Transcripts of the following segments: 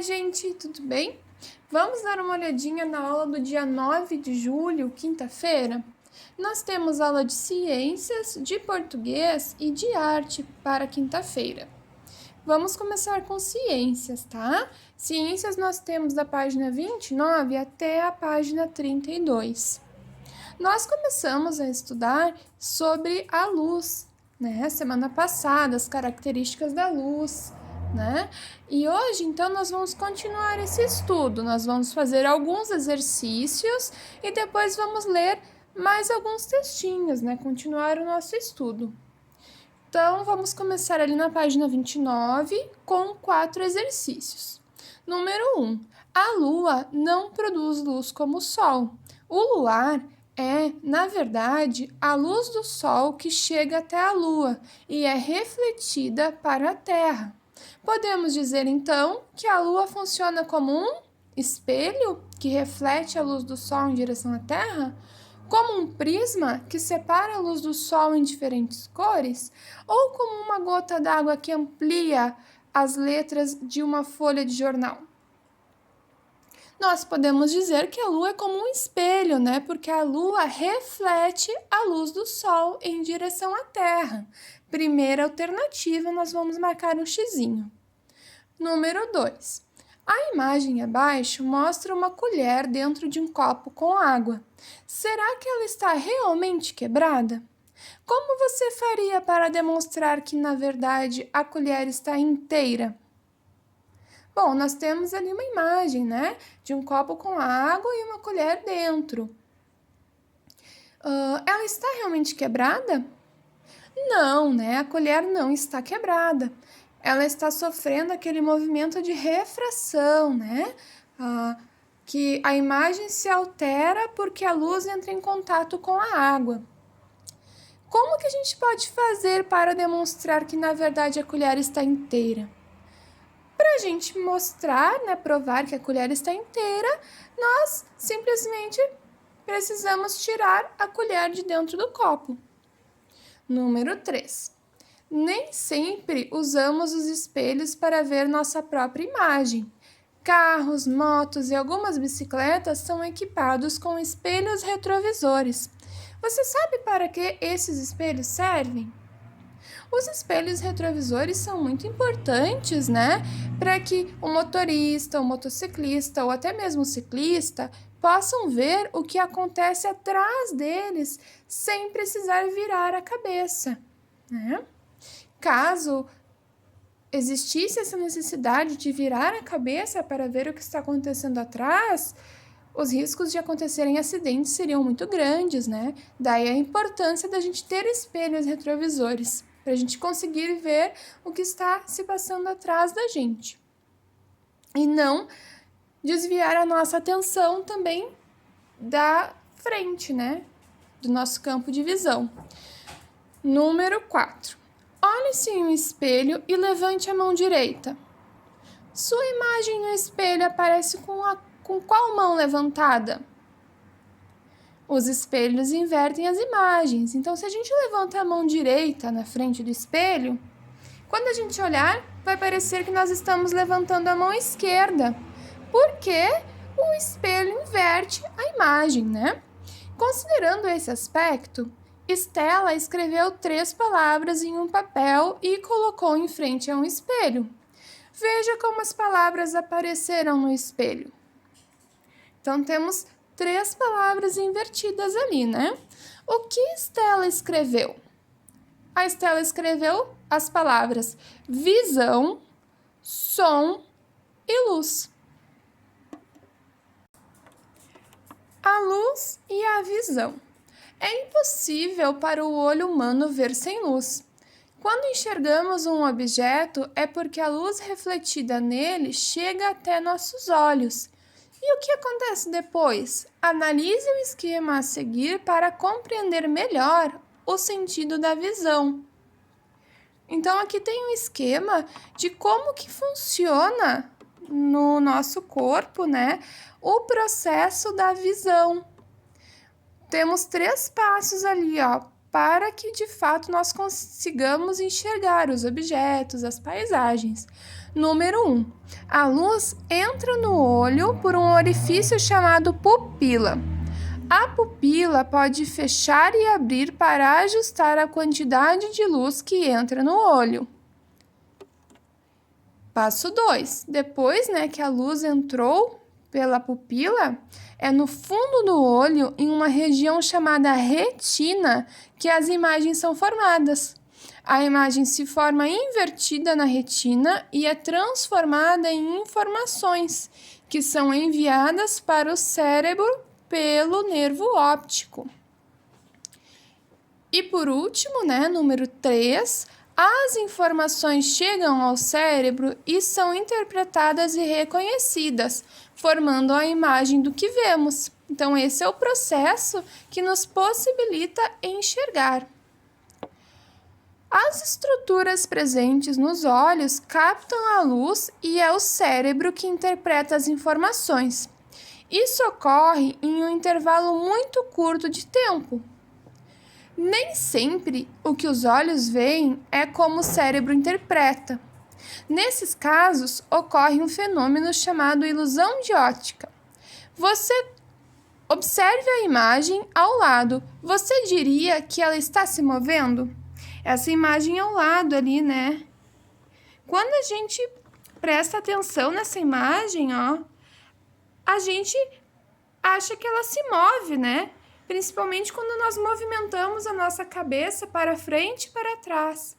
Oi, gente, tudo bem? Vamos dar uma olhadinha na aula do dia 9 de julho, quinta-feira? Nós temos aula de ciências, de português e de arte para quinta-feira. Vamos começar com ciências, tá? Ciências nós temos da página 29 até a página 32. Nós começamos a estudar sobre a luz, né? Semana passada, as características da luz, né? E hoje, então, nós vamos continuar esse estudo. Nós vamos fazer alguns exercícios e depois vamos ler mais alguns textinhos, né? Continuar o nosso estudo. Então, vamos começar ali na página 29 com 4 exercícios. Número 1. A Lua não produz luz como o Sol. O luar é, na verdade, a luz do Sol que chega até a Lua e é refletida para a Terra. Podemos dizer, então, que a Lua funciona como um espelho que reflete a luz do Sol em direção à Terra? Como um prisma que separa a luz do Sol em diferentes cores? Ou como uma gota d'água que amplia as letras de uma folha de jornal? Nós podemos dizer que a Lua é como um espelho, né? Porque a Lua reflete a luz do Sol em direção à Terra. Primeira alternativa, nós vamos marcar um xizinho. Número 2. A imagem abaixo mostra uma colher dentro de um copo com água. Será que ela está realmente quebrada? Como você faria para demonstrar que, na verdade, a colher está inteira? Bom, nós temos ali uma imagem, né? De um copo com água e uma colher dentro. Ela está realmente quebrada? Não, né? A colher não está quebrada. Ela está sofrendo aquele movimento de refração, né? Que a imagem se altera porque a luz entra em contato com a água. Como que a gente pode fazer para demonstrar que, na verdade, a colher está inteira? Para a gente mostrar, né, provar que a colher está inteira, nós simplesmente precisamos tirar a colher de dentro do copo. Número 3. Nem sempre usamos os espelhos para ver nossa própria imagem. Carros, motos e algumas bicicletas são equipados com espelhos retrovisores. Você sabe para que esses espelhos servem? Os espelhos retrovisores são muito importantes, né? Para que o motorista, o motociclista ou até mesmo o ciclista possam ver o que acontece atrás deles sem precisar virar a cabeça, né? Caso existisse essa necessidade de virar a cabeça para ver o que está acontecendo atrás, os riscos de acontecerem acidentes seriam muito grandes, né? Daí a importância da gente ter espelhos retrovisores, para a gente conseguir ver o que está se passando atrás da gente. E não desviar a nossa atenção também da frente, né? Do nosso campo de visão. Número 4. Olhe-se em um espelho e levante a mão direita. Sua imagem no espelho aparece com qual mão levantada? Os espelhos invertem as imagens. Então, se a gente levanta a mão direita na frente do espelho, quando a gente olhar, vai parecer que nós estamos levantando a mão esquerda, porque o espelho inverte a imagem, né? Considerando esse aspecto, Estela escreveu 3 palavras em um papel e colocou em frente a um espelho. Veja como as palavras apareceram no espelho. Então, temos 3 palavras invertidas ali, né? O que Estela escreveu? A Estela escreveu as palavras visão, som e luz. A luz e a visão. É impossível para o olho humano ver sem luz. Quando enxergamos um objeto, é porque a luz refletida nele chega até nossos olhos. E o que acontece depois? Analise o esquema a seguir para compreender melhor o sentido da visão. Então, aqui tem um esquema de como que funciona no nosso corpo, né, o processo da visão. Temos 3 passos ali, ó, para que de fato nós consigamos enxergar os objetos, as paisagens. Número 1. A luz entra no olho por um orifício chamado pupila. A pupila pode fechar e abrir para ajustar a quantidade de luz que entra no olho. Passo 2. Depois, que a luz entrou pela pupila, é no fundo do olho, em uma região chamada retina, que as imagens são formadas. A imagem se forma invertida na retina e é transformada em informações, que são enviadas para o cérebro pelo nervo óptico. E por último, número 3, as informações chegam ao cérebro e são interpretadas e reconhecidas, formando a imagem do que vemos. Então, esse é o processo que nos possibilita enxergar. As estruturas presentes nos olhos captam a luz e é o cérebro que interpreta as informações. Isso ocorre em um intervalo muito curto de tempo. Nem sempre o que os olhos veem é como o cérebro interpreta. Nesses casos, ocorre um fenômeno chamado ilusão de ótica. Você observe a imagem ao lado. Você diria que ela está se movendo? Essa imagem ao lado ali, Quando a gente presta atenção nessa imagem, a gente acha que ela se move, Principalmente quando nós movimentamos a nossa cabeça para frente e para trás,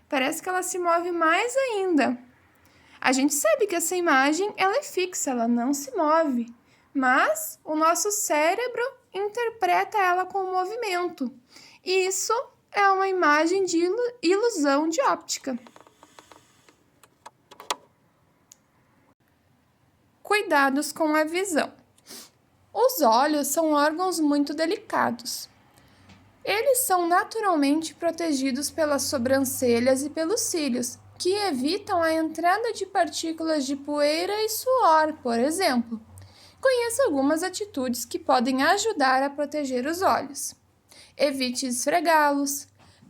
Parece que ela se move mais ainda. A gente sabe que essa imagem ela é fixa, ela não se move, mas o nosso cérebro interpreta ela com movimento. E isso é uma imagem de ilusão de óptica. Cuidados com a visão. Os olhos são órgãos muito delicados. Eles são naturalmente protegidos pelas sobrancelhas e pelos cílios, que evitam a entrada de partículas de poeira e suor, por exemplo. Conheça algumas atitudes que podem ajudar a proteger os olhos. Evite esfregá-los.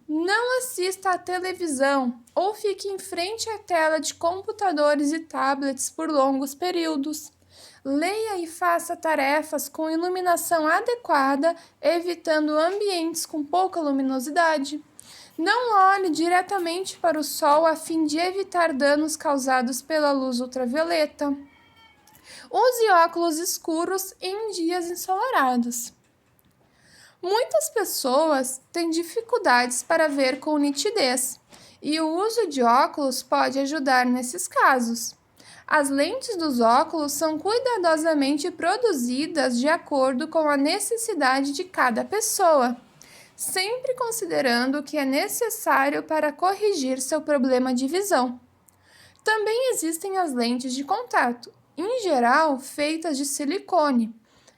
Não assista à televisão ou fique em frente à tela de computadores e tablets por longos períodos. Leia e faça tarefas com iluminação adequada, evitando ambientes com pouca luminosidade. Não olhe diretamente para o sol a fim de evitar danos causados pela luz ultravioleta. Use óculos escuros em dias ensolarados. Muitas pessoas têm dificuldades para ver com nitidez, e o uso de óculos pode ajudar nesses casos. As lentes dos óculos são cuidadosamente produzidas de acordo com a necessidade de cada pessoa, sempre considerando o que é necessário para corrigir seu problema de visão. Também existem as lentes de contato, em geral feitas de silicone.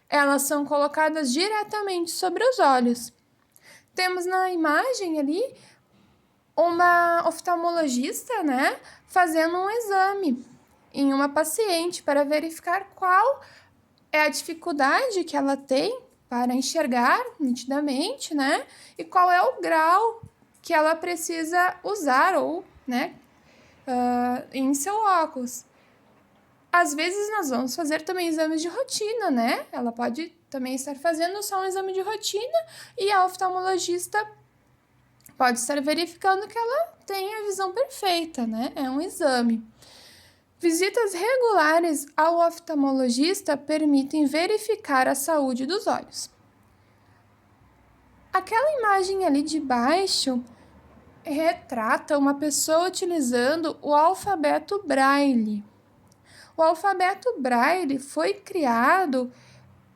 Elas são colocadas diretamente sobre os olhos. Temos na imagem ali uma oftalmologista, fazendo um exame em uma paciente para verificar qual é a dificuldade que ela tem para enxergar nitidamente, e qual é o grau que ela precisa usar em seu óculos. Às vezes nós vamos fazer também exames de rotina, Ela pode também estar fazendo só um exame de rotina e a oftalmologista pode estar verificando que ela tem a visão perfeita, É um exame. Visitas regulares ao oftalmologista permitem verificar a saúde dos olhos. Aquela imagem ali de baixo retrata uma pessoa utilizando o alfabeto Braille. O alfabeto Braille foi criado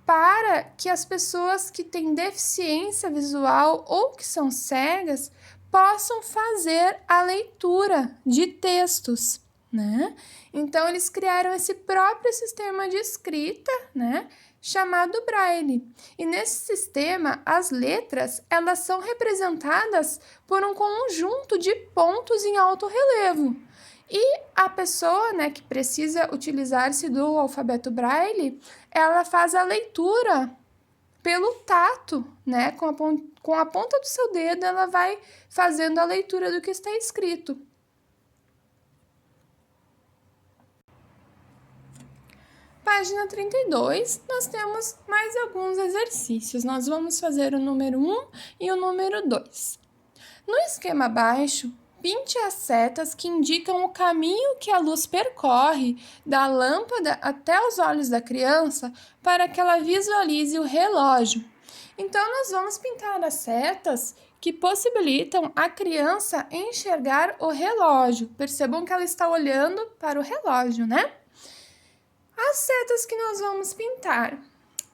para que as pessoas que têm deficiência visual ou que são cegas possam fazer a leitura de textos, Então, eles criaram esse próprio sistema de escrita, chamado Braille. E nesse sistema, as letras, elas são representadas por um conjunto de pontos em alto relevo. E a pessoa, que precisa utilizar-se do alfabeto Braille, ela faz a leitura pelo tato, com a ponta do seu dedo, ela vai fazendo a leitura do que está escrito. Página 32, nós temos mais alguns exercícios. Nós vamos fazer o número 1 e o número 2. No esquema abaixo, pinte as setas que indicam o caminho que a luz percorre da lâmpada até os olhos da criança para que ela visualize o relógio. Então, nós vamos pintar as setas que possibilitam a criança enxergar o relógio. Percebam que ela está olhando para o relógio, né? As setas que nós vamos pintar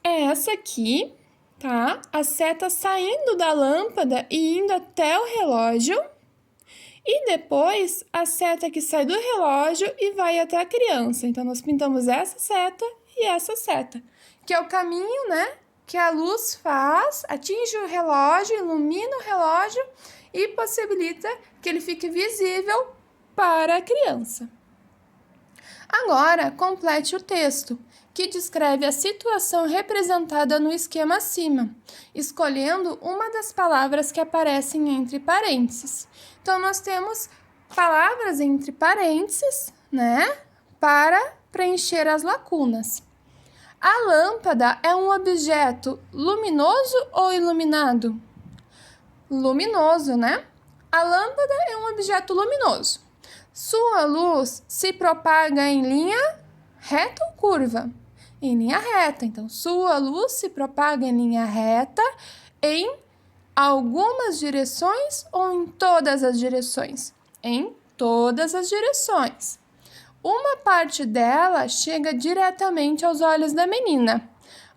é essa aqui, tá? A seta saindo da lâmpada e indo até o relógio. E depois, a seta que sai do relógio e vai até a criança. Então, nós pintamos essa seta e essa seta, que é o caminho, né? Que a luz faz, atinge o relógio, ilumina o relógio e possibilita que ele fique visível para a criança. Agora, complete o texto, que descreve a situação representada no esquema acima, escolhendo uma das palavras que aparecem entre parênteses. Então, nós temos palavras entre parênteses, né, para preencher as lacunas. A lâmpada é um objeto luminoso ou iluminado? Luminoso, né? A lâmpada é um objeto luminoso. Sua luz se propaga em linha reta ou curva? Em linha reta. Então, sua luz se propaga em linha reta em algumas direções ou em todas as direções? Em todas as direções. Uma parte dela chega diretamente aos olhos da menina.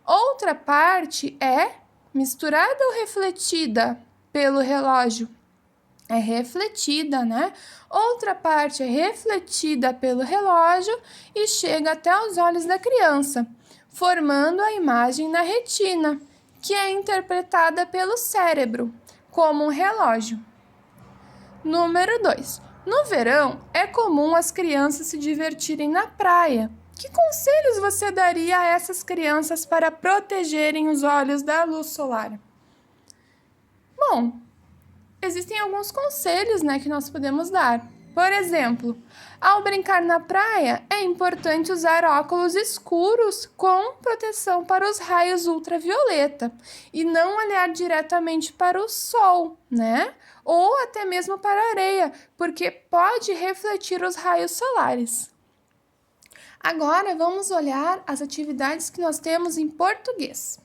Outra parte é misturada ou refletida pelo relógio? É refletida, né? Outra parte é refletida pelo relógio e chega até os olhos da criança, formando a imagem na retina, que é interpretada pelo cérebro como um relógio. Número 2. No verão, é comum as crianças se divertirem na praia. Que conselhos você daria a essas crianças para protegerem os olhos da luz solar? Bom, existem alguns conselhos, né, que nós podemos dar. Por exemplo, ao brincar na praia, é importante usar óculos escuros com proteção para os raios ultravioleta e não olhar diretamente para o sol, né? Ou até mesmo para a areia, porque pode refletir os raios solares. Agora, vamos olhar as atividades que nós temos em português.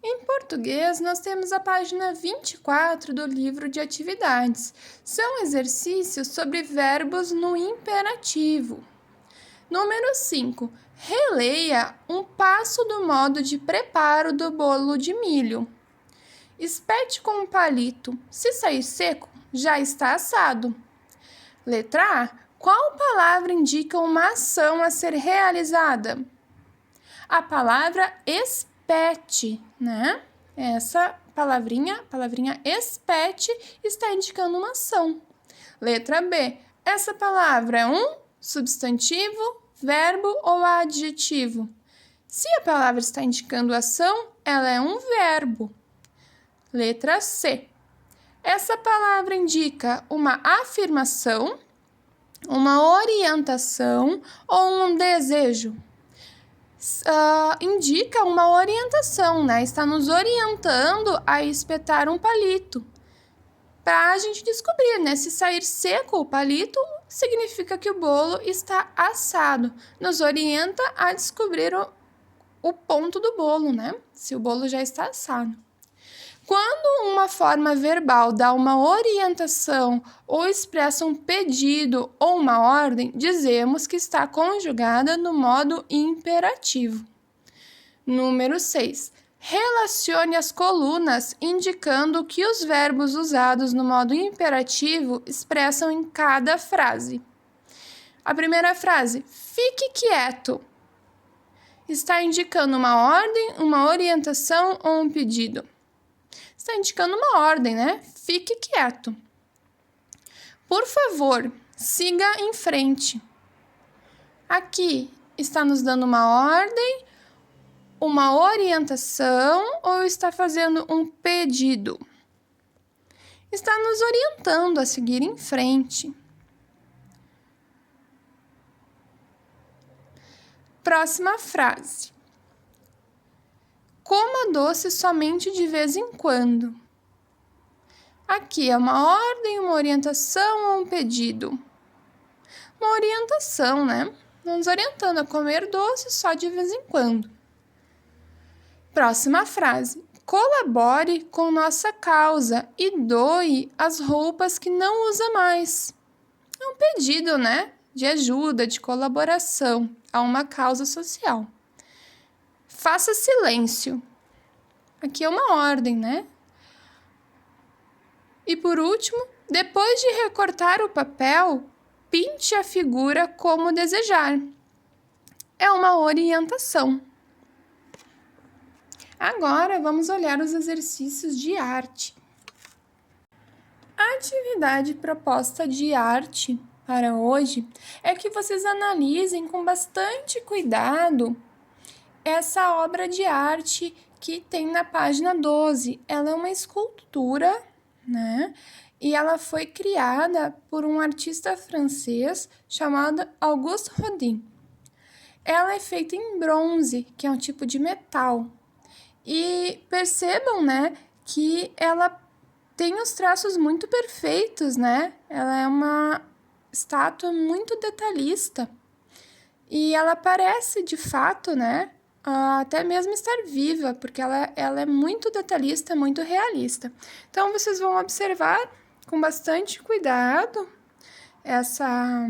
Em português, nós temos a página 24 do livro de atividades. São exercícios sobre verbos no imperativo. Número 5. Releia um passo do modo de preparo do bolo de milho. Espete com um palito. Se sair seco, já está assado. Letra A. Qual palavra indica uma ação a ser realizada? A palavra espete, né? Essa palavrinha espete, está indicando uma ação. Letra B. Essa palavra é um substantivo, verbo ou adjetivo? Se a palavra está indicando ação, ela é um verbo. Letra C. Essa palavra indica uma afirmação, uma orientação ou um desejo? Indica uma orientação, né? Está nos orientando a espetar um palito. Para a gente descobrir, né? Se sair seco o palito, significa que o bolo está assado. Nos orienta a descobrir o ponto do bolo, né? Se o bolo já está assado. Quando uma forma verbal dá uma orientação ou expressa um pedido ou uma ordem, dizemos que está conjugada no modo imperativo. Número 6. Relacione as colunas indicando o que os verbos usados no modo imperativo expressam em cada frase. A primeira frase, fique quieto, está indicando uma ordem, uma orientação ou um pedido? Está indicando uma ordem, né? Fique quieto. Por favor, siga em frente. Aqui está nos dando uma ordem, uma orientação ou está fazendo um pedido? Está nos orientando a seguir em frente. Próxima frase. Coma doce somente de vez em quando. Aqui é uma ordem, uma orientação ou um pedido? Uma orientação, né? Nos orientando a comer doce só de vez em quando. Próxima frase. Colabore com nossa causa e doe as roupas que não usa mais. É um pedido, né? De ajuda, de colaboração a uma causa social. Faça silêncio. Aqui é uma ordem, né? E por último, depois de recortar o papel, pinte a figura como desejar. É uma orientação. Agora vamos olhar os exercícios de arte. A atividade proposta de arte para hoje é que vocês analisem com bastante cuidado essa obra de arte que tem na página 12. Ela é uma escultura, né? E ela foi criada por um artista francês chamado Auguste Rodin. Ela é feita em bronze, que é um tipo de metal. E percebam, né, que ela tem os traços muito perfeitos, né? Ela é uma estátua muito detalhista. E ela parece, de fato, né, até mesmo estar viva, porque ela é muito detalhista, muito realista. Então, vocês vão observar com bastante cuidado essa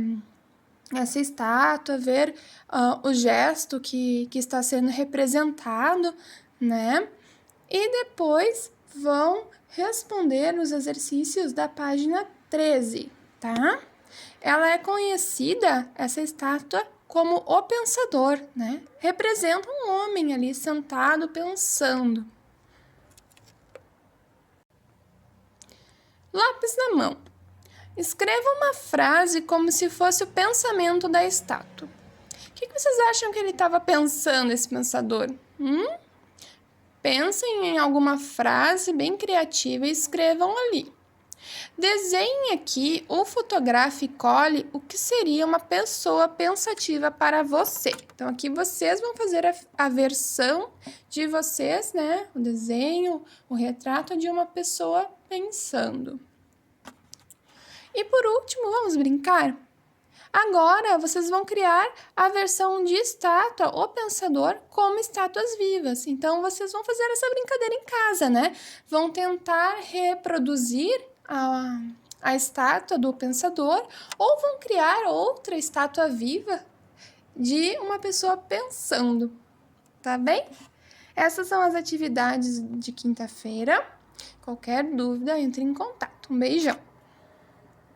estátua, ver o gesto que está sendo representado, né? E depois vão responder os exercícios da página 13, tá? Ela é conhecida, essa estátua, como o pensador, né? Representa um homem ali sentado pensando. Lápis na mão. Escreva uma frase como se fosse o pensamento da estátua. O que vocês acham que ele estava pensando, esse pensador? Pensem em alguma frase bem criativa e escrevam ali. Desenhe aqui ou fotografe e cole o que seria uma pessoa pensativa para você. Então, aqui vocês vão fazer a versão de vocês, né? O desenho, o retrato de uma pessoa pensando. E por último, vamos brincar? Agora, vocês vão criar a versão de estátua ou pensador como estátuas vivas. Então, vocês vão fazer essa brincadeira em casa, né? Vão tentar reproduzir a estátua do pensador ou vão criar outra estátua viva de uma pessoa pensando, tá bem? Essas são as atividades de quinta-feira. Qualquer dúvida, entre em contato. Um beijão!